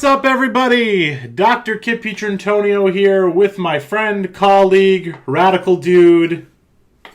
What's up, everybody? Dr. Kipp Pietrantonio here with my friend, colleague, radical dude,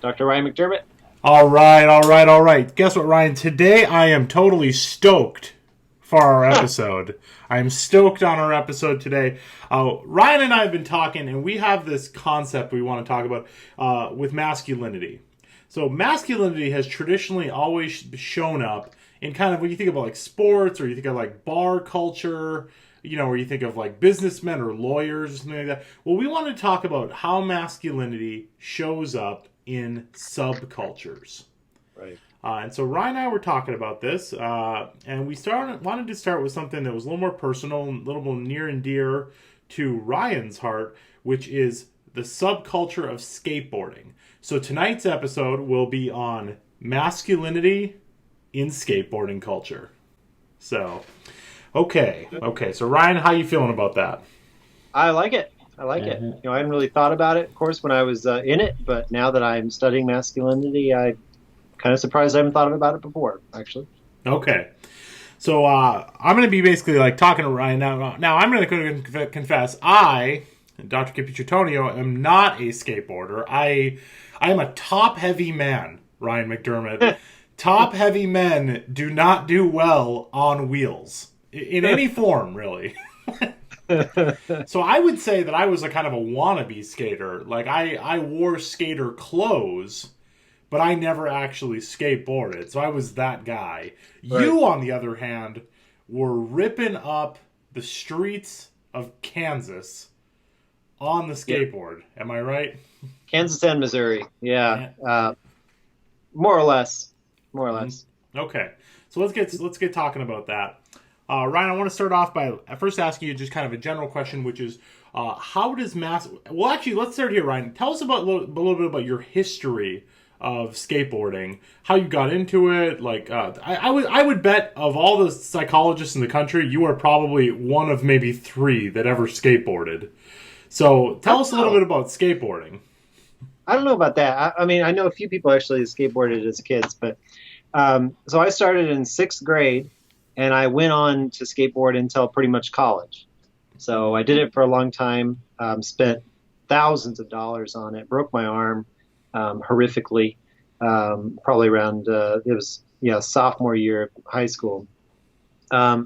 Dr. Ryon McDermott. All right. Guess what, Ryan? Today I am totally stoked for our episode. I'm stoked on our episode today. Ryan and I have been talking, and we have this concept we want to talk about with masculinity. So masculinity has traditionally always shown up in kind of when you think about like sports, or you think of like bar culture, or you think of like businessmen or lawyers or something like that. Well, we want to talk about how masculinity shows up in subcultures. Right. And so Ryan and I were talking about this, and we wanted to start with something that was a little more personal, a little more near and dear to Ryan's heart, which is the subculture of skateboarding. So tonight's episode will be on masculinity in skateboarding culture. So, okay. So Ryan, how you feeling about that? I like it. I hadn't really thought about it, of course, when I was in it, but now that I'm studying masculinity, I'm kind of surprised I haven't thought about it before, actually. Okay. So I'm going to be basically like talking to Ryan now. Now I'm going to confess, I, Dr. Kipp Pietrantonio, am not a skateboarder. I am a top-heavy man, Ryon McDermott. Top-heavy men do not do well on wheels, in any form, really. So I would say that I was a kind of a wannabe skater. Like, I wore skater clothes, but I never actually skateboarded. So I was that guy. Right. You, on the other hand, were ripping up the streets of Kansas on the skateboard. Yep. Am I right? Kansas and Missouri. Yeah. More or less. Okay. So let's get talking about that. Ryan, I want to start off by first asking you just kind of a general question, which is, how does well, actually, let's start here, Ryan. Tell us a little bit about your history of skateboarding, how you got into it. Like, I would bet of all the psychologists in the country, you are probably one of maybe 3 that ever skateboarded. So tell us a little bit about skateboarding. I don't know about that. I mean, I know a few people actually skateboarded as kids, but so I started in 6th grade, and I went on to skateboard until pretty much college. So I did it for a long time, spent thousands of dollars on it, broke my arm horrifically, probably around, sophomore year of high school. How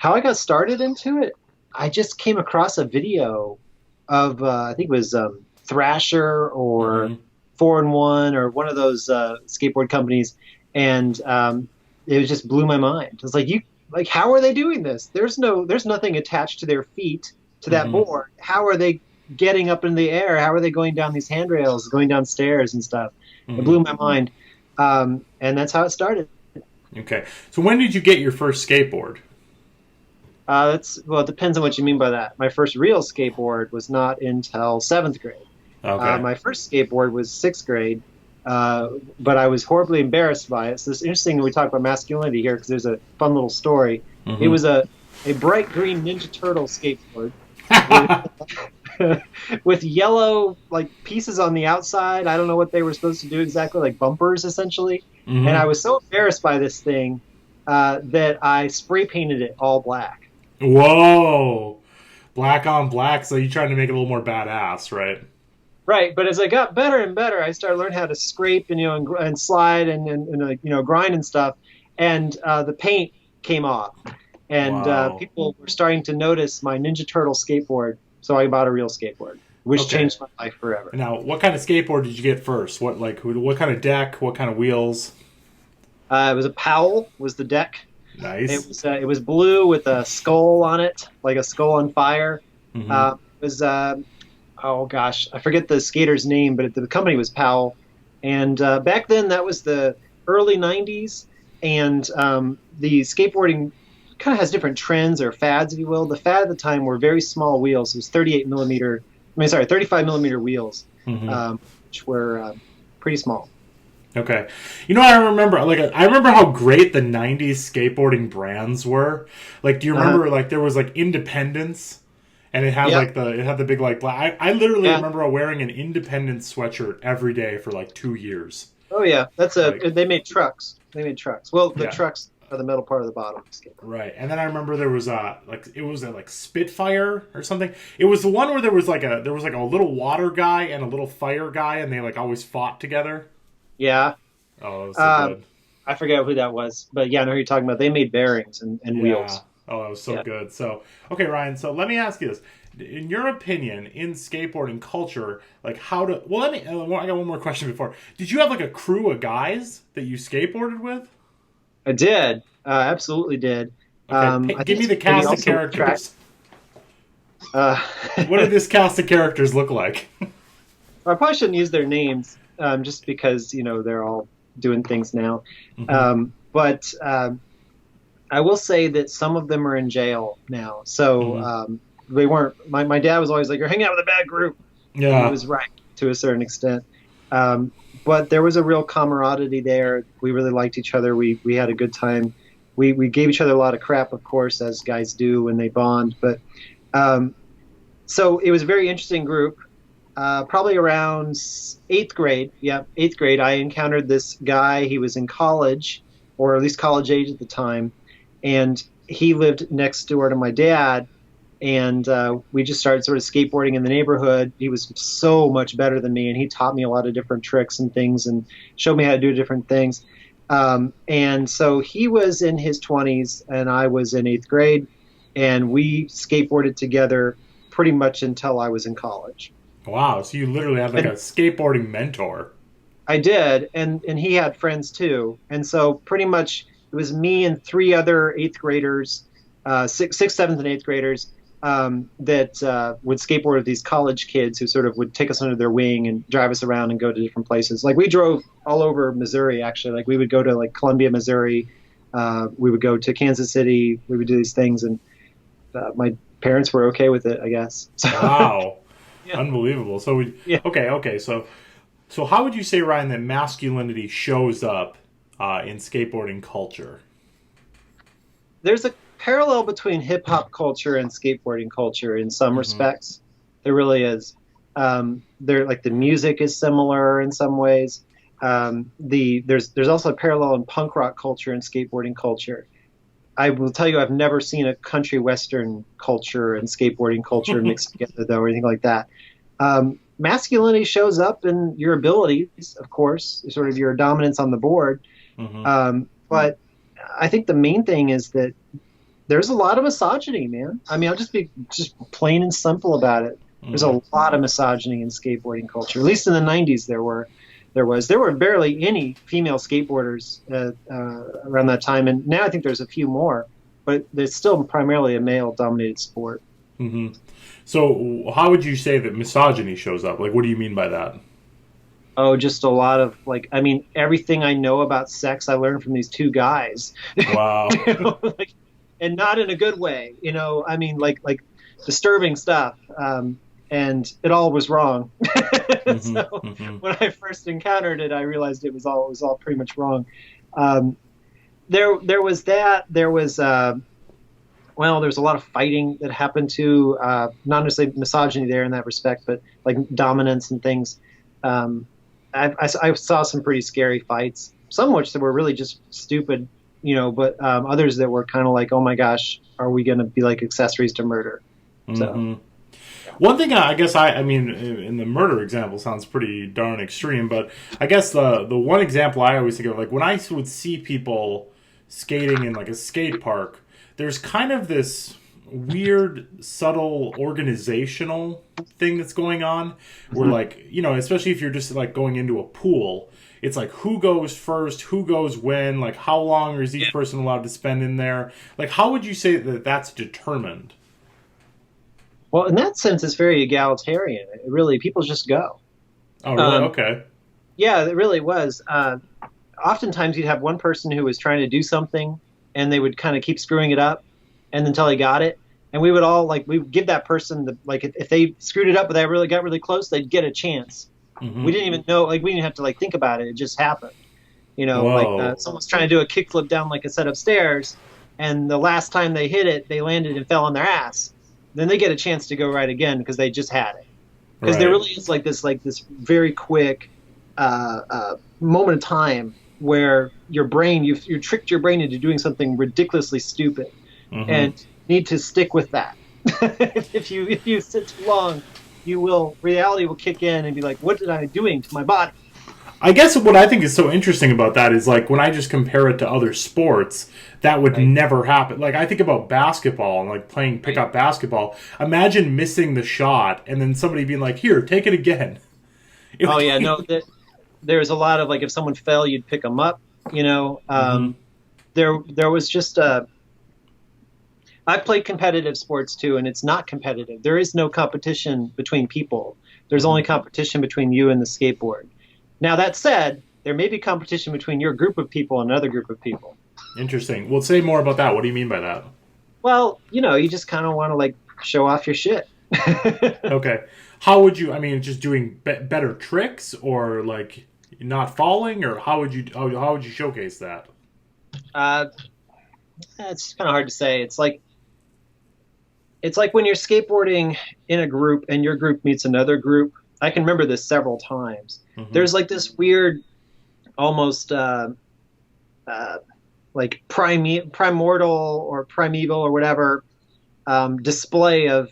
I got started into it, I just came across a video of, I think it was Thrasher or 4-in-1 or one of those skateboard companies, and it just blew my mind. It was like, how are they doing this? There's nothing attached to their feet to that board. How are they getting up in the air? How are they going down these handrails, going down stairs and stuff? It blew my mind, and that's how it started. Okay, so when did you get your first skateboard? It depends on what you mean by that. My first real skateboard was not until 7th grade. Okay. My first skateboard was 6th grade, but I was horribly embarrassed by it. So it's interesting that we talk about masculinity here because there's a fun little story. It was a bright green Ninja Turtle skateboard with yellow pieces on the outside. I don't know what they were supposed to do exactly, like bumpers essentially. And I was so embarrassed by this thing that I spray painted it all black. Whoa, black on black. So you're trying to make it a little more badass, right? Right, but as I got better and better, I started learning how to scrape and slide and grind and stuff, and the paint came off, and people were starting to notice my Ninja Turtle skateboard. So I bought a real skateboard, which changed my life forever. Now, what kind of skateboard did you get first? What kind of deck? What kind of wheels? It was a Powell. Was the deck? Nice. It was blue with a skull on it, like a skull on fire. It was. Oh gosh, I forget the skater's name, but the company was Powell. And back then, that was the early 90s, and the skateboarding kind of has different trends or fads, if you will. The fad at the time were very small wheels. It was 35 millimeter wheels, which were pretty small. Okay. I remember how great the 90s skateboarding brands were. Like, do you remember, there was, Independence? And it had it had the big black. I literally remember wearing an Independence sweatshirt every day for 2 years. Oh yeah, they made trucks. Well, the trucks or the middle part of the bottom of the skateboard. Right. And then I remember there was like Spitfire or something. It was the one where there was like a little water guy and a little fire guy, and they like always fought together. Yeah. Oh, that was so good. I forget who that was, but yeah, I know who you're talking about. They made bearings and wheels. Oh, that was so good. So, okay, Ryan, so let me ask you this. In your opinion, in skateboarding culture, like how to... Well, I got one more question before. Did you have like a crew of guys that you skateboarded with? I did. Absolutely did. Okay, give me the cast of characters. What did this cast of characters look like? I probably shouldn't use their names just because, they're all doing things now. Mm-hmm. But I will say that some of them are in jail now. So they weren't. My dad was always like, "You're hanging out with a bad group." Yeah, and he was right to a certain extent. But there was a real camaraderie there. We really liked each other. We had a good time. We gave each other a lot of crap, of course, as guys do when they bond. But so it was a very interesting group. Probably around 8th grade. Yeah, 8th grade. I encountered this guy. He was in college, or at least college age at the time, and he lived next door to my dad. And we just started sort of skateboarding in the neighborhood. He was so much better than me, and he taught me a lot of different tricks and things and showed me how to do different things. And so he was in his 20s, and I was in 8th grade, and we skateboarded together pretty much until I was in college. Wow, so you literally had like a skateboarding mentor. I did, and he had friends too. And so pretty much it was me and 3 other 8th graders, 6th, 7th, and 8th graders, that would skateboard with these college kids who sort of would take us under their wing and drive us around and go to different places. Like we drove all over Missouri, actually. Like we would go to like Columbia, Missouri. We would go to Kansas City. We would do these things, and my parents were okay with it, I guess. Wow. Yeah. Unbelievable. So okay. So how would you say, Ryan, that masculinity shows up in skateboarding culture? There's a parallel between hip hop culture and skateboarding culture in some respects. There really is. The music is similar in some ways. There's also a parallel in punk rock culture and skateboarding culture. I will tell you, I've never seen a country western culture and skateboarding culture mixed together, though, or anything like that. Masculinity shows up in your abilities, of course, sort of your dominance on the board. But I think the main thing is that there's a lot of misogyny, man. I mean, I'll just be plain and simple about it. There's a lot of misogyny in skateboarding culture. At least in the 90s, there were barely any female skateboarders around that time, and now I think there's a few more, but it's still primarily a male-dominated sport. Mm-hmm. So how would you say that misogyny shows up? Like, what do you mean by that? Oh, just a lot of, everything I know about sex I learned from these 2 guys. Wow. And not in a good way, like disturbing stuff. And it all was wrong. When I first encountered it, I realized it was all pretty much wrong. There was that. There was there's a lot of fighting that happened too. Not necessarily misogyny there in that respect, but like dominance and things. I saw some pretty scary fights. Some which that were really just stupid, but others that were kind of like, oh my gosh, are we going to be like accessories to murder? So. One thing I guess I mean, in the murder example sounds pretty darn extreme, but I guess the one example I always think of, like when I would see people skating in like a skate park, there's kind of this weird, subtle organizational thing that's going on where especially if you're just like going into a pool, it's like who goes first, who goes when, like how long is each person allowed to spend in there? Like how would you say that that's determined? Well, in that sense, it's very egalitarian. It really, people just go. Oh, really? Okay. Yeah, it really was. Oftentimes, you'd have one person who was trying to do something, and they would kind of keep screwing it up, and until they got it. And we would all we would give that person if they screwed it up, but they really got really close, they'd get a chance. Mm-hmm. We didn't even know, we didn't have to think about it. It just happened. Someone's trying to do a kickflip down like a set of stairs, and the last time they hit it, they landed and fell on their ass. Then they get a chance to go right again because they just had it. Because there really is this very quick moment of time where your brain, you tricked your brain into doing something ridiculously stupid, Mm-hmm. and need to stick with that. If you sit too long, reality will kick in and be like, what did I doing to my body? I guess what I think is so interesting about that is like when I just compare it to other sports, that would Right. never happen. Like I think about basketball and like playing Right. pickup basketball. Imagine missing the shot and then somebody being like, "Here, take it again." It Oh would yeah, no, be- there's a lot of like if someone fell, you'd pick them up. Mhm. There was just I played competitive sports too, and it's not competitive. There is no competition between people. There's only competition between you and the skateboard. Now that said, there may be competition between your group of people and another group of people. Interesting. Well, say more about that. What do you mean by that? Well, you just kind of want to like show off your shit. Okay. How would you? I mean, just doing better tricks, or like not falling, or how would you showcase that? uh, it's kind of hard to say. It's like when you're skateboarding in a group and your group meets another group. I can remember this several times. Hmm. There's like this weird, almost uh, like primordial or primeval or whatever display of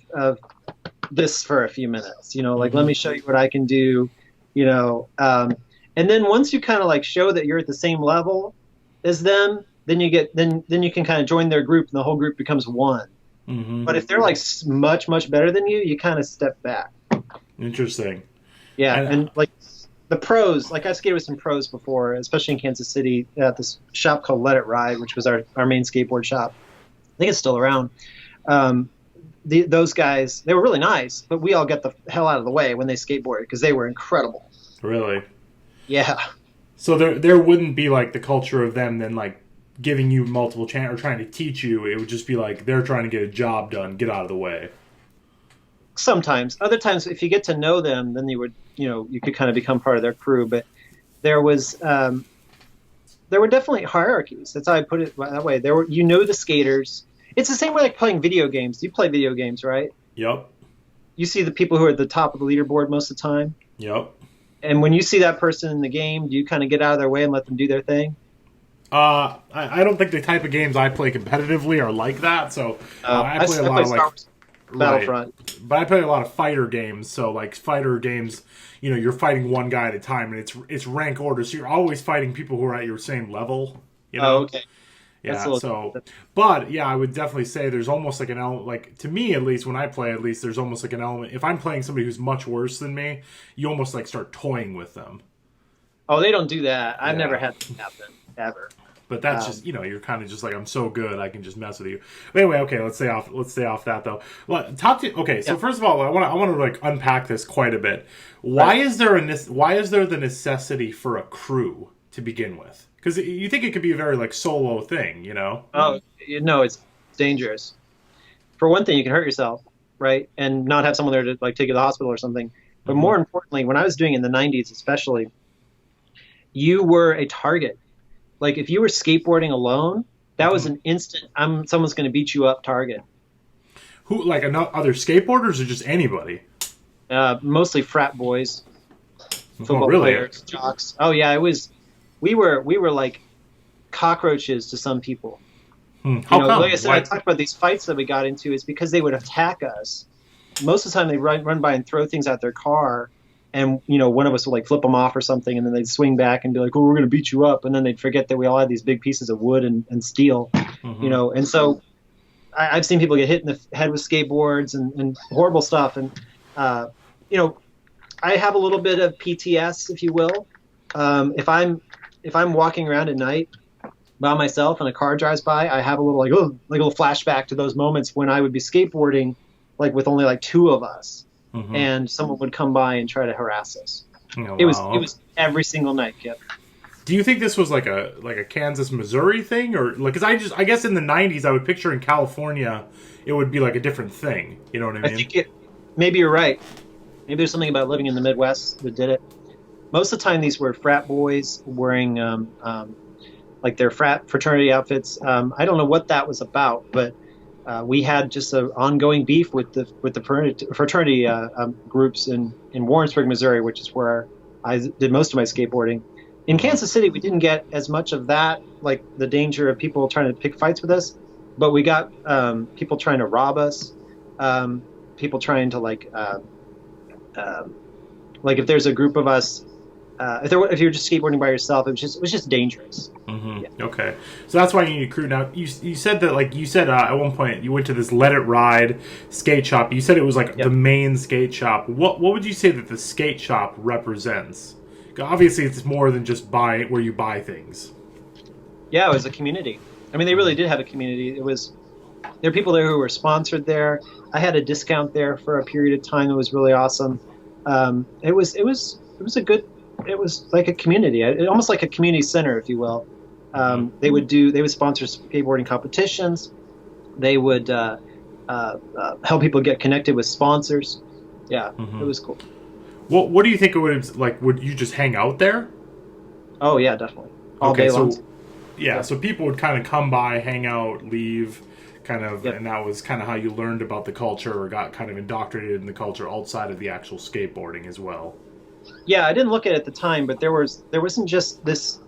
this for a few minutes. Like let Hmm. me show you what I can do. You know, and then once you kind of like show that you're at the same level as them, then then you can kind of join their group and the whole group becomes one. Hmm. But if they're like much better than you, you kind of step back. Interesting. Yeah, And and like the pros, like I skated with some pros before, especially in Kansas City at this shop called Let It Ride, which was our main skateboard shop. I think it's still around. Um, those guys, they were really nice, but we all got the hell out of the way when they skateboarded because they were incredible. really, Yeah. so there wouldn't be like the culture of them then like giving you multiple chance or trying to teach you. It would just be like they're trying to get a job done. Get out of the way. Sometimes, other times, if you get to know them, then you could kind of become part of their crew. But there was, there were definitely hierarchies. That's how I put it that way. There were, the skaters. It's the same way like playing video games. You play video games, right? Yep. You see the people who are at the top of the leaderboard most of the time. Yep. And when you see that person in the game, do you kind of get out of their way and let them do their thing? I don't think the type of games I play competitively are like that. So I play a I lot play of Star like Wars Battlefront. but I play a lot of fighter games. So like fighter games, you're fighting one guy at a time, and it's rank order. So you're always fighting people who are at your same level. You Oh, know. okay. That's a Yeah. little. So, but yeah, I would definitely say there's almost like an element. Like to me, at least when I play, at least there's almost like an element. If I'm playing somebody who's much worse than me, you almost like start toying with them. Oh, they don't do that. I've never Yeah. had that happen ever. But that's Um, just you're kind of just like I'm so good I can just mess with you. But anyway, okay, let's stay off that though. Well, okay, so yeah. first of all, I want to like unpack this quite a bit. Why Right. is there why is there the necessity for a crew to begin with? Because you think it could be a very like solo thing, you know? Oh, it's dangerous. For one thing, you can hurt yourself, right? And not have someone there to like take you to the hospital or something. But Mhm. more importantly, when I was doing it in the 90s, especially, you were a target. Like if you were skateboarding alone, that was Mhm. an instant someone's going to beat you up target. Who like other skateboarders or just anybody? Mostly frat boys, Oh, football really? players, jocks. Oh yeah, it was. We were like cockroaches to some people. How come? Like I said, I Why? talked about these fights that we got into. Is because they would attack us. Most of the time, they run by and throw things out their car, and one of us would like flip them off or something, and then they'd swing back and be like, "Oh, we're going to beat you up," and then they'd forget that we all had these big pieces of wood and steel, Mhm. And so I've seen people get hit in the head with skateboards and horrible stuff, and uh, you know, I have a little bit of PTS, if you will. If I'm walking around at night by myself and a car drives by, I have a little like a little flashback to those moments when I would be skateboarding like with only like two of us, Mhm. and someone would come by and try to harass us. Oh, It was wow. it was every single night, Kip. Do you think this was like a Kansas Missouri thing, or like? Because I guess in the '90s I would picture in California it would be like a different thing. You know what I I mean? think maybe you're right. Maybe there's something about living in the Midwest that did it. Most of the time, these were frat boys wearing like their fraternity outfits. I don't know what that was about, but we had just an ongoing beef with the fraternity groups in Warrensburg, Missouri, which is where I did most of my skateboarding. In Kansas City, we didn't get as much of that, like the danger of people trying to pick fights with us, but we got people trying to rob us, people trying to like if there's a group of us, if you're just skateboarding by yourself, it was just dangerous. Mm-hmm. Yeah. Okay, so that's why you need a crew. Now, you said that, like you said at one point, you went to this Let It Ride skate shop. You said it was like Yep. the main skate shop. What would you say that the skate shop represents? Obviously, it's more than just where you buy things. Yeah, it was a community. I mean, they really did have a community. There were people there who were sponsored there. I had a discount there for a period of time. It was really awesome. It was like a community, almost like a community center, if you will. They would sponsor skateboarding competitions. They would help people get connected with sponsors. Yeah, It was cool. What do you think it would like? Would you just hang out there? Oh yeah, definitely. All day long. Yeah, so people would kind of come by, hang out, leave, kind of, Yep. and that was kind of how you learned about the culture or got kind of indoctrinated in the culture outside of the actual skateboarding as well. Yeah, I didn't look at it at the time, but there wasn't just this.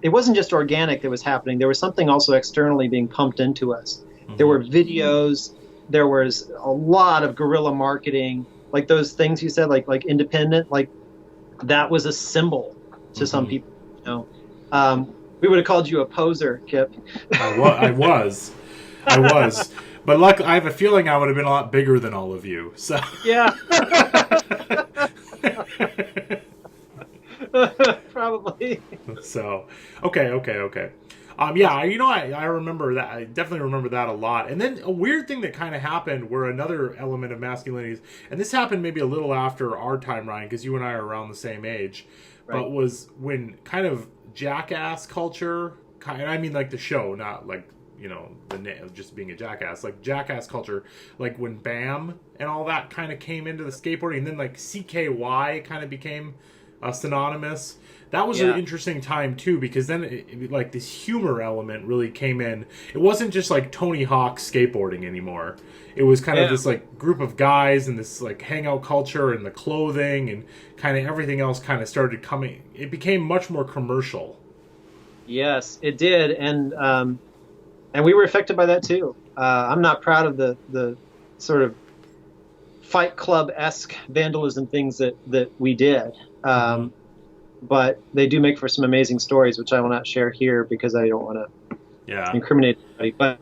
It wasn't just organic that was happening. There was something also externally being pumped into us. Mm-hmm. There were videos. There was a lot of guerrilla marketing, like those things you said, like independent, like that was a symbol to some people. You know, we would have called you a poser, Kipp. I was, but luckily, I have a feeling I would have been a lot bigger than all of you. So yeah. Probably. So, okay. Yeah, I remember that. I definitely remember that a lot. And then a weird thing that kind of happened, where another element of masculinity, and this happened maybe a little after our time, Ryan, because you and I are around the same age, right. But was when kind of jackass culture, and I mean like the show, not like, you know, just being a jackass, like jackass culture, like when BAM and all that kind of came into the skateboarding, and then like CKY kind of became synonymous. That was an interesting time too, because then like this humor element really came in. It wasn't just like Tony Hawk skateboarding anymore. It was kind of this like group of guys and this like hangout culture and the clothing and kind of everything else kind of started coming. It became much more commercial. Yes, it did, and we were affected by that too. I'm not proud of the sort of Fight Club-esque vandalism things that we did. But they do make for some amazing stories, which I will not share here because I don't want to incriminate anybody. But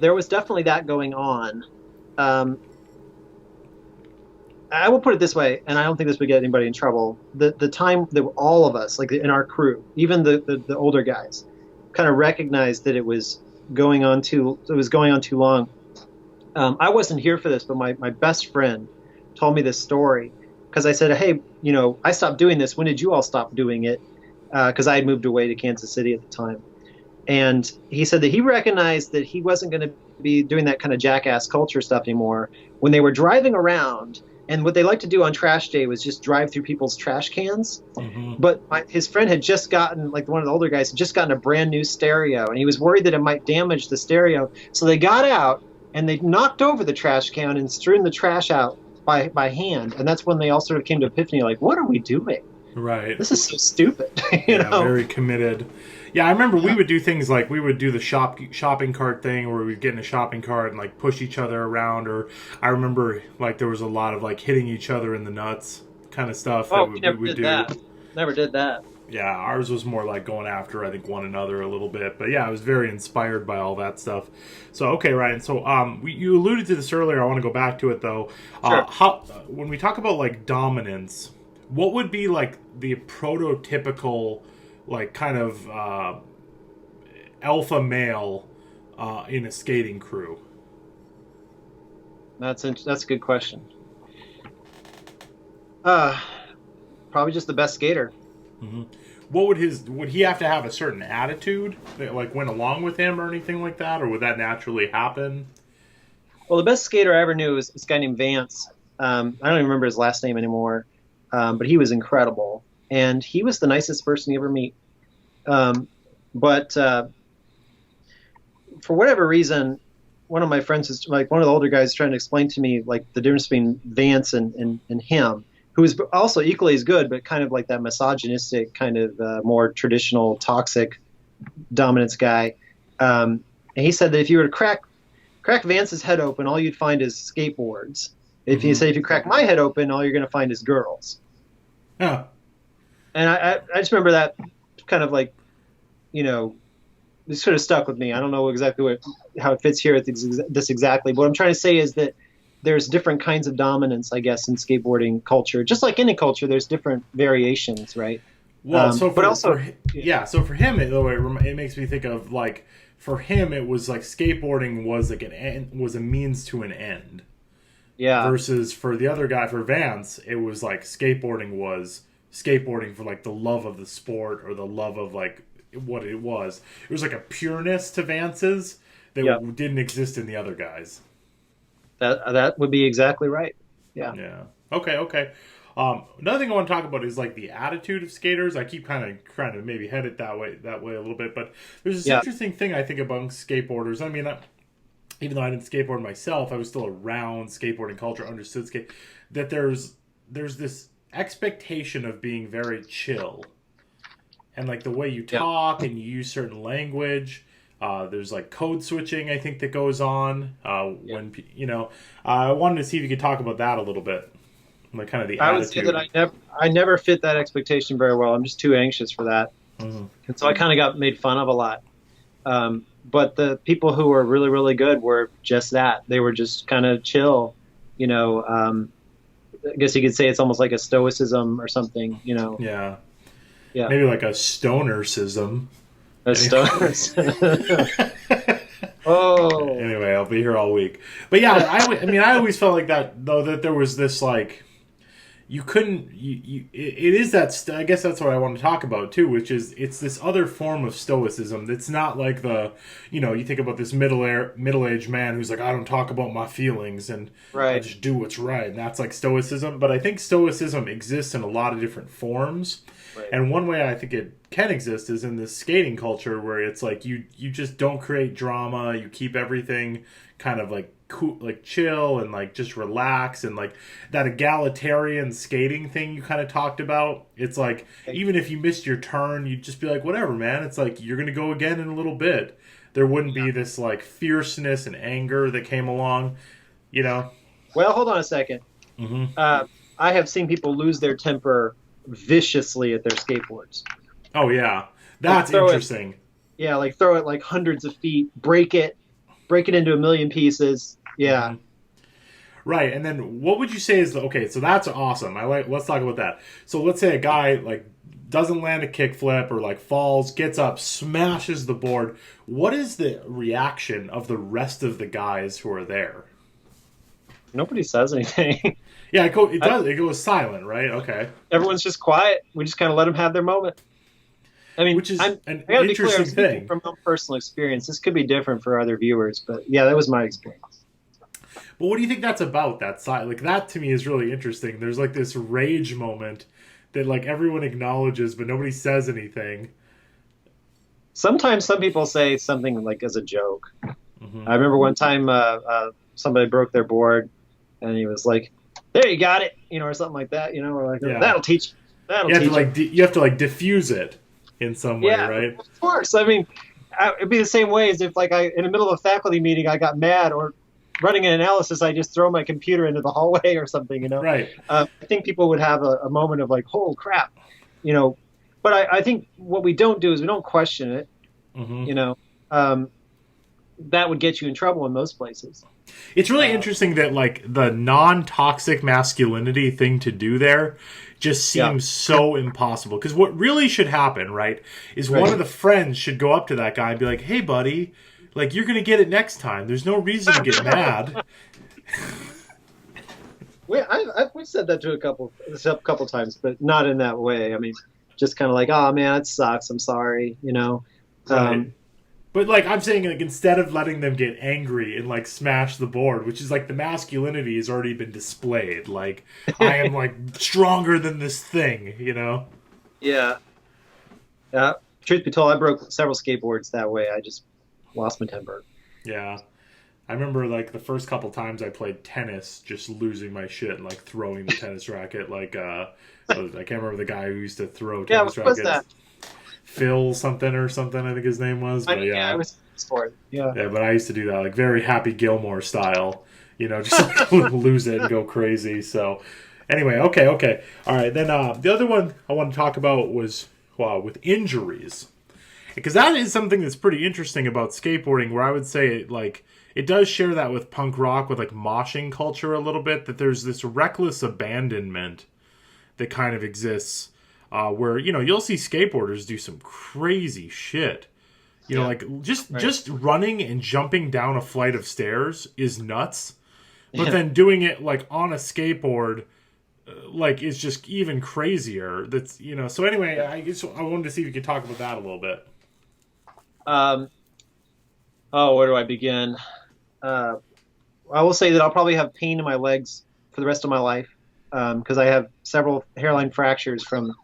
there was definitely that going on. I will put it this way, and I don't think this would get anybody in trouble. The time that all of us, like in our crew, even the older guys, kind of recognized that it was going on too long. I wasn't here for this, but my best friend told me this story. Because I said, hey, you know, I stopped doing this. When did you all stop doing it? Because I had moved away to Kansas City at the time. And he said that he recognized that he wasn't going to be doing that kind of jackass culture stuff anymore when they were driving around. And what they liked to do on trash day was just drive through people's trash cans. Mm-hmm. But his friend had just gotten, like one of the older guys, had just gotten a brand new stereo. And he was worried that it might damage the stereo. So they got out and they knocked over the trash can and strewn the trash out by hand, and that's when they all sort of came to epiphany, like, what are we doing? Right. This is so stupid. you know? Very committed. Yeah, I remember we would do things like we would do the shopping cart thing where we'd get in a shopping cart and like push each other around, or I remember like there was a lot of like hitting each other in the nuts kind of stuff that we would do. That. Never did that. Yeah, ours was more like going after, I think, one another a little bit. But yeah, I was very inspired by all that stuff. So, okay, Ryan. So, you alluded to this earlier. I want to go back to it, though. Sure. When we talk about, like, dominance, what would be, like, the prototypical, like, kind of alpha male in a skating crew? That's a good question. Probably just the best skater. Mm-hmm. What would he have to have a certain attitude that like went along with him or anything like that, or would that naturally happen? Well, the best skater I ever knew was this guy named Vance. I don't even remember his last name anymore, but he was incredible, and he was the nicest person you ever meet. But for whatever reason, one of the older guys trying to explain to me like the difference between Vance and him. who was also equally as good, but kind of like that misogynistic, kind of more traditional, toxic dominance guy. And he said that if you were to crack Vance's head open, all you'd find is skateboards. If you crack my head open, all you're going to find is girls. Yeah. And I just remember that kind of like, this sort of stuck with me. I don't know exactly how it fits here at this exactly. But what I'm trying to say is that there's different kinds of dominance, I guess, in skateboarding culture. Just like any culture, there's different variations, right? Well, so for him, it makes me think of like, for him, it was like skateboarding was like was a means to an end. Yeah. Versus for the other guy, for Vance, it was like skateboarding was skateboarding for like the love of the sport or the love of like what it was. It was like a pureness to Vance's that didn't exist in the other guys. That would be exactly right. Yeah. Yeah. Okay. Another thing I want to talk about is like the attitude of skaters. I keep kind of trying to maybe head it that way a little bit, but there's this interesting thing I think amongst skateboarders. I mean, even though I didn't skateboard myself, I was still around skateboarding culture, understood skate. That there's this expectation of being very chill, and like the way you talk and you use certain language. There's like code switching, I think, that goes on when I wanted to see if you could talk about that a little bit. Like kind of the attitude. I would say that I never fit that expectation very well. I'm just too anxious for that. Mm-hmm. And so I kind of got made fun of a lot. But the people who were really, really good were just that. They were just kind of chill. I guess you could say it's almost like a stoicism or something, Yeah. Maybe like a stoner-cism. A stoner. Oh. Anyway, I'll be here all week. But yeah, I always felt like that, though, that there was this like, you couldn't. It is that. I guess that's what I want to talk about too, which is it's this other form of stoicism. That's not like the, you think about this middle-aged man who's like, I don't talk about my feelings and I just do what's right, and that's like stoicism. But I think stoicism exists in a lot of different forms, and one way I think it can exist is in this skating culture where it's like you just don't create drama. You keep everything kind of like cool, like chill and like just relax, and like that egalitarian skating thing you kind of talked about. It's like even if you missed your turn, you'd just be like, whatever, man. It's like you're gonna go again in a little bit. There wouldn't be this like fierceness and anger that came along, Well, hold on a second. Mm-hmm. I have seen people lose their temper viciously at their skateboards. Oh yeah, that's interesting. Like throw it like hundreds of feet, break it into a million pieces. Yeah. Mm-hmm. Right. And then what would you say is okay, so that's awesome. Let's talk about that. So let's say a guy like doesn't land a kickflip or like falls, gets up, smashes the board. What is the reaction of the rest of the guys who are there? Nobody says anything. Yeah, it goes silent, right? Okay. Everyone's just quiet. We just kind of let them have their moment. I mean, which is an interesting thing. From my personal experience, this could be different for other viewers, but yeah, that was my experience. But what do you think that's about? That side, like that to me is really interesting. There's like this rage moment that like everyone acknowledges, but nobody says anything. Sometimes some people say something like as a joke. Mm-hmm. I remember one time somebody broke their board, and he was like, "There, you got it," or something like that. Or like, "That'll teach you." You have to like diffuse it in some way, right? Of course. I mean, it'd be the same way as if, like, in the middle of a faculty meeting, I got mad, or running an analysis, I just throw my computer into the hallway or something. Right. I think people would have a moment of like, "Holy crap," But I think what we don't do is we don't question it. Mm-hmm. That would get you in trouble in most places. It's really interesting that like the non-toxic masculinity thing to do there just seems so impossible. Because what really should happen, right, is one of the friends should go up to that guy and be like, "Hey, buddy, like you're gonna get it next time. There's no reason to get mad." We've said that to a couple times, but not in that way. I mean, just kind of like, "Oh man, it sucks. I'm sorry," Right. But like I'm saying, like instead of letting them get angry and like smash the board, which is like the masculinity has already been displayed. Like I am like stronger than this thing, Yeah. Truth be told, I broke several skateboards that way. I just lost my temper. Yeah. I remember like the first couple times I played tennis, just losing my shit and like throwing the tennis racket. Like I can't remember the guy who used to throw Yeah, tennis what was rackets. that? Phil something or something, I think his name was. I But mean, yeah, I yeah, was sport. Yeah. yeah. But I used to do that, like very Happy Gilmore style. Just like, lose it and go crazy. So anyway, okay, all right. Then the other one I want to talk about was with injuries, because that is something that's pretty interesting about skateboarding. Where I would say like it does share that with punk rock, with like moshing culture a little bit. That there's this reckless abandonment that kind of exists, where you'll see skateboarders do some crazy shit. Yeah. Like Right. just running and jumping down a flight of stairs is nuts. But Yeah. then doing it like on a skateboard, like is just even crazier. So anyway, I guess I wanted to see if you could talk about that a little bit. Um, oh, where do I begin? Uh, I will say that I'll probably have pain in my legs for the rest of my life because I have several hairline fractures from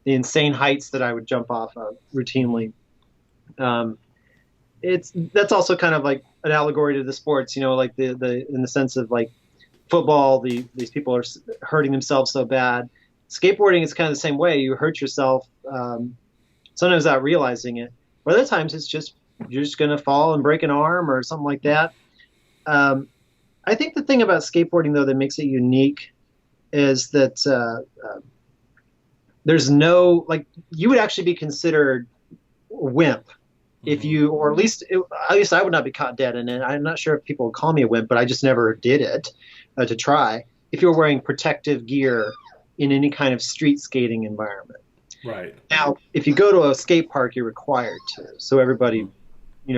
the insane heights that I would jump off of routinely. Um, that's also kind of like an allegory to the sports, like the in the sense of like football, these people are hurting themselves so bad. Skateboarding is kind of the same way. You hurt yourself sometimes without realizing it. But other times it's just you're just going to fall and break an arm or something like that. I think the thing about skateboarding though that makes it unique is that there's no like you would actually be considered a wimp if you, or at least I would not be caught dead in it. I'm not sure if people would call me a wimp, but I just never did it to try. If you're wearing protective gear in any kind of street skating environment. Right. Now, if you go to a skate park, you're required to. So everybody,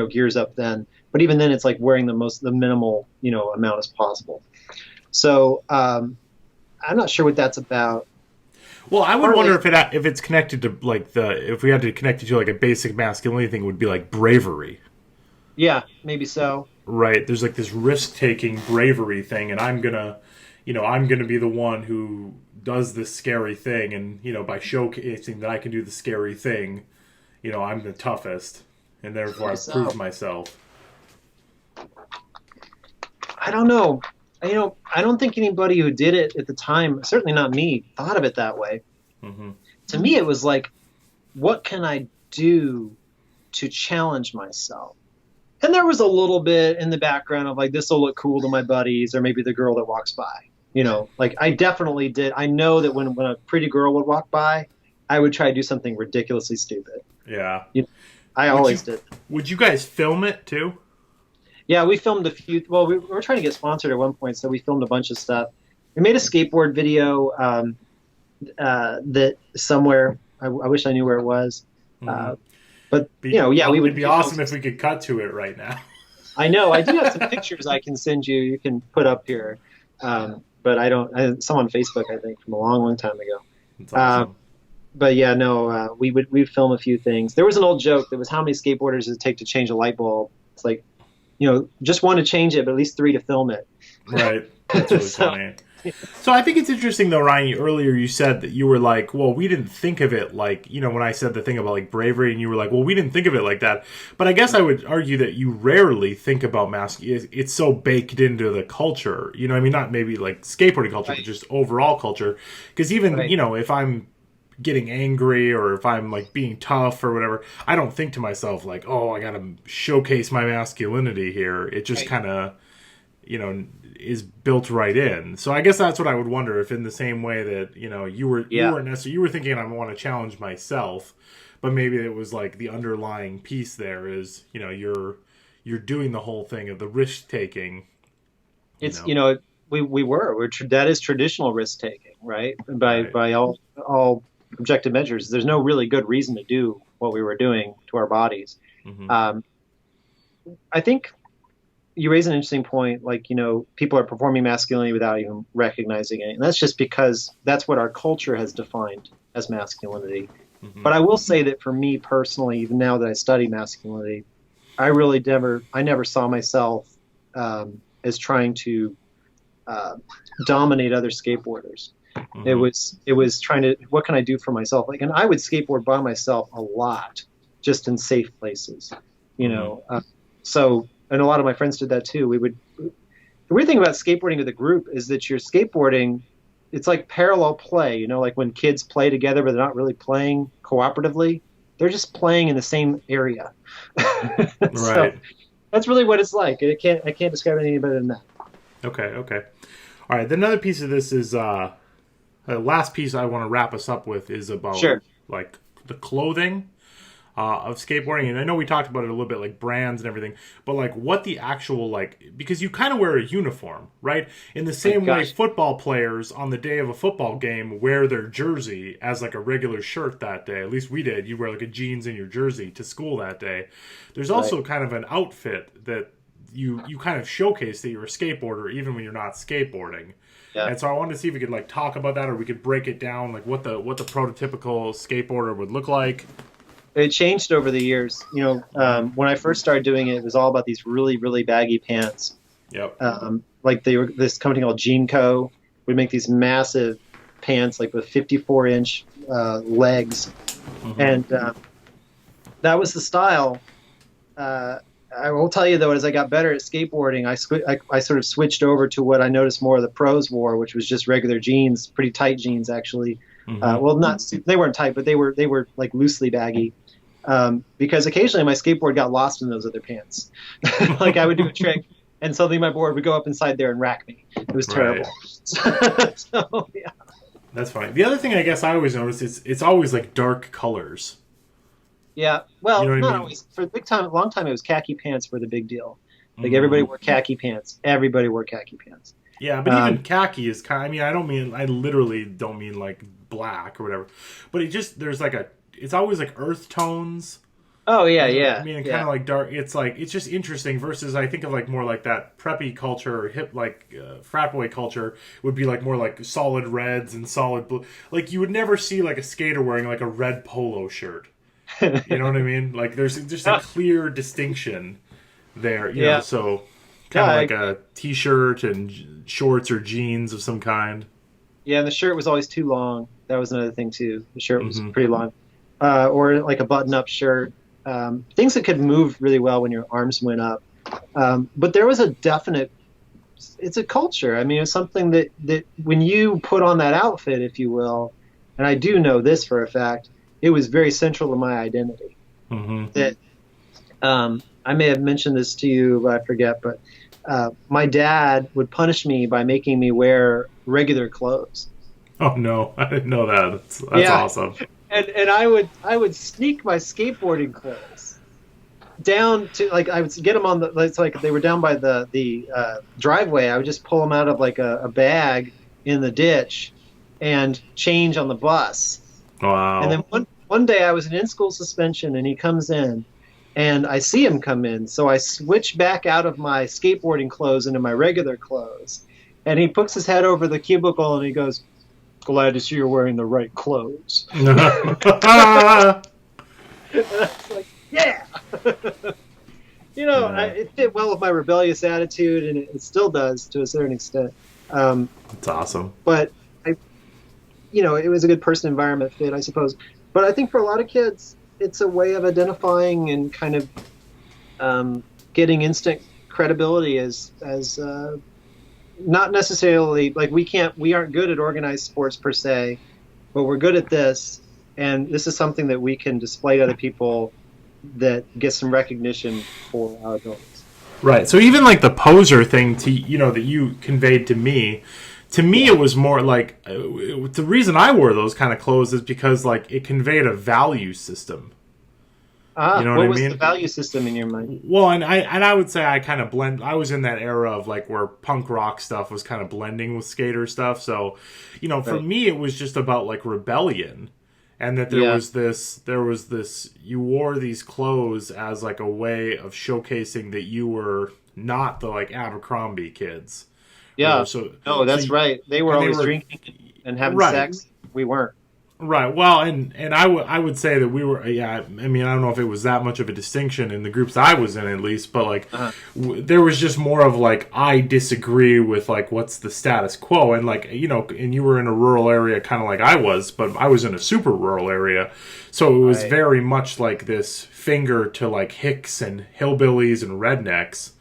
gears up then. But even then, it's like wearing the minimal, amount as possible. So I'm not sure what that's about. Well, I would wonder if it's connected to like if we had to connect it to like a basic masculinity thing, it would be like bravery. Yeah, maybe so. Right. There's like this risk-taking bravery thing, and I'm gonna be the one who does this scary thing, and by showcasing that I can do the scary thing, I'm the toughest, and therefore I've proved myself. I don't know. I don't think anybody who did it at the time, certainly not me, thought of it that way. Mm-hmm. To me, it was like, what can I do to challenge myself? And there was a little bit in the background of like, this will look cool to my buddies or maybe the girl that walks by. Like I definitely did. I know that when a pretty girl would walk by, I would try to do something ridiculously stupid. Yeah. I always did. Would you guys film it too? Yeah, we filmed a few. Well, we were trying to get sponsored at one point, so we filmed a bunch of stuff. We made a skateboard video that somewhere. I wish I knew where it was. Mm-hmm. But we would. It'd be awesome if we could cut to it right now. I know. I do have some pictures I can send you. You can put up here, but I don't. Some on Facebook, I think, from a long, long time ago. That's awesome. But yeah, no, we'd film a few things. There was an old joke that was how many skateboarders does it take to change a light bulb? It's like, just one to change it, but at least three to film it. Right. That's really funny. So I think it's interesting, though, Ryan, earlier you said that you were like, well, we didn't think of it like, when I said the thing about like bravery, and you were like, well, we didn't think of it like that. But I guess I would argue that you rarely think about it's so baked into the culture. I mean, not maybe like skateboarding culture, but just overall culture. Because even, if I'm getting angry or if I'm like being tough or whatever, I don't think to myself like, oh, I gotta showcase my masculinity here. It just kind of is built right in. So I guess that's what I would wonder, if in the same way that you weren't necessarily, you were thinking I want to challenge myself, but maybe it was like the underlying piece there is you're doing the whole thing of the risk taking. It's that is traditional risk taking, right? By all objective measures, there's no really good reason to do what we were doing to our bodies. Mm-hmm. I think you raise an interesting point. Like, people are performing masculinity without even recognizing it. And that's just because that's what our culture has defined as masculinity. Mm-hmm. But I will say that for me personally, even now that I study masculinity, I never saw myself as trying to dominate other skateboarders. Mm-hmm. It was trying to, what can I do for myself? Like, and I would skateboard by myself a lot, just in safe places, so and a lot of my friends did that too. The weird thing about skateboarding with a group is that you're skateboarding, it's like parallel play, like when kids play together, but they're not really playing cooperatively. They're just playing in the same area. So Right. that's really what it's like. I can't describe it any better than that. Okay. Okay. All right. Then another piece of this is the last piece I want to wrap us up with is about Sure. like the clothing of skateboarding, and I know we talked about it a little bit, like brands and everything, but like what the actual because you kind of wear a uniform, right? In the same way, Gosh. football players on the day of a football game wear their jersey as like a regular shirt that day. At least we did. You wear like a jeans and your jersey to school that day. There's also Right. kind of an outfit that you kind of showcase that you're a skateboarder even when you're not skateboarding. Yeah. And so I wanted to see if we could like talk about that, or we could break it down, like what the prototypical skateboarder would look like. It changed over the years. When I first started doing it, it was all about these really, really baggy pants. Yep. Like this company called Jean Co. would make these massive pants, like with 54-inch legs, and that was the style. I will tell you though, as I got better at skateboarding, I sort of switched over to what I noticed more of the pros wore, which was just regular jeans, pretty tight jeans actually. Well, not they weren't tight, but they were like loosely baggy. Because occasionally my skateboard got lost in those other pants. Like I would do a trick, and suddenly my board would go up inside there and rack me. It was terrible. Right. So yeah. That's fine. The other thing I guess I always notice is it's always like dark colors. Yeah, well, You know what I not mean? always. For a long time, it was khaki pants were the big deal. Like everybody wore khaki pants. Everybody wore khaki pants. Yeah, but even khaki is kind. I mean, I literally don't mean like black or whatever. But there's like it's always like earth tones. Oh yeah, yeah. I mean, and yeah. kind of like dark. It's just interesting versus I think of like more like that preppy culture or hip frat boy culture would be like more like solid reds and solid blue. Like you would never see like a skater wearing like a red polo shirt. You know what I mean? Like there's just a clear distinction there. You know, so kind of like a t-shirt and shorts or jeans of some kind. Yeah, and the shirt was always too long. That was another thing too. The shirt was pretty long, or like a button-up shirt. Things that could move really well when your arms went up. But there was a definite. It's a culture. I mean, it's something that when you put on that outfit, if you will, and I do know this for a fact, it was very central to my identity. That I may have mentioned this to you, but I forget. But my dad would punish me by making me wear regular clothes. Oh no, I didn't know that. That's awesome. And I would sneak my skateboarding clothes down to I would get them on the it's like they were down by the driveway. I would just pull them out of like a bag in the ditch and change on the bus. Wow. And then one day I was in school suspension and he comes in and I see him come in. So I switch back out of my skateboarding clothes into my regular clothes. And he puts his head over the cubicle and he goes, "Glad to see you're wearing the right clothes." And I was like, yeah. It fit well with my rebellious attitude, and it still does to a certain extent. That's awesome. But it was a good person environment fit, I suppose. But I think for a lot of kids, it's a way of identifying and kind of getting instant credibility as not necessarily like we aren't good at organized sports per se, but we're good at this, and this is something that we can display to other people that gets some recognition for our abilities. Right. So even like the poser thing that you conveyed to me it was more like the reason I wore those kind of clothes is because like it conveyed a value system. You know what I was mean? the value system in your mind? Well, and I would say I kind of blend. I was in that era of like where punk rock stuff was kind of blending with skater stuff. So, for me, it was just about like rebellion, and that there was this. You wore these clothes as like a way of showcasing that you were not the like Abercrombie kids. Yeah. That's right. They were always drinking and having sex. We weren't. Right. Well, and I would say that we were. Yeah. I mean, I don't know if it was that much of a distinction in the groups I was in, at least. But like, there was just more of like, I disagree with like what's the status quo, and like and you were in a rural area, kind of like I was, but I was in a super rural area, so it was very much like this finger to like hicks and hillbillies and rednecks.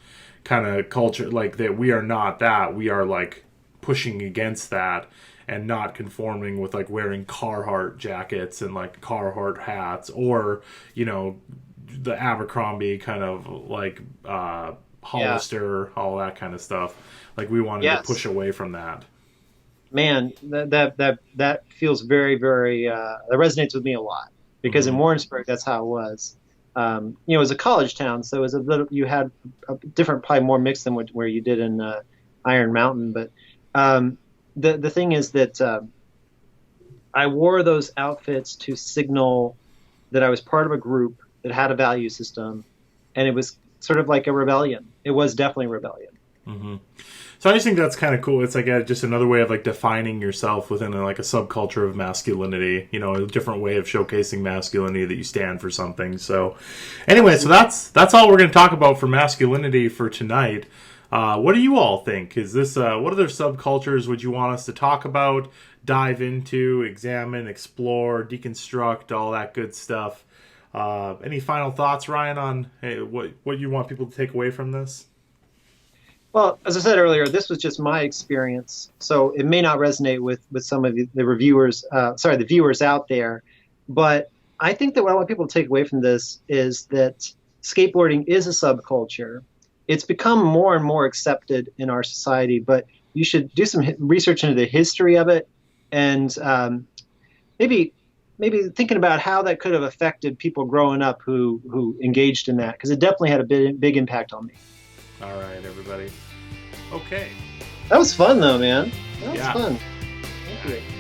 kind of culture, like that we are not that. We are like pushing against that and not conforming with like wearing Carhartt jackets and like Carhartt hats, or the Abercrombie kind of like Hollister, all that kind of stuff. Like we wanted to push away from that. Man, that feels very, very that resonates with me a lot, because in Warrensburg that's how it was. It was a college town, so it was a little, you had a different, probably more mix than where you did in Iron Mountain. But the thing is that I wore those outfits to signal that I was part of a group that had a value system, and it was sort of like a rebellion. It was definitely a rebellion. Mm-hmm. So I just think that's kind of cool. It's like just another way of like defining yourself within like a subculture of masculinity. A different way of showcasing masculinity, that you stand for something. So anyway, so that's all we're going to talk about for masculinity for tonight. What do you all think? Is this what other subcultures would you want us to talk about, dive into, examine, explore, deconstruct, all that good stuff? Any final thoughts, Ryan, on what you want people to take away from this? Well, as I said earlier, this was just my experience, so it may not resonate with some of the reviewers, the viewers out there. But I think that what I want people to take away from this is that skateboarding is a subculture. It's become more and more accepted in our society, but you should do some research into the history of it, and maybe thinking about how that could have affected people growing up who engaged in that, because it definitely had a big impact on me. All right, everybody. Okay. That was fun, though, man. That was fun. Thank you.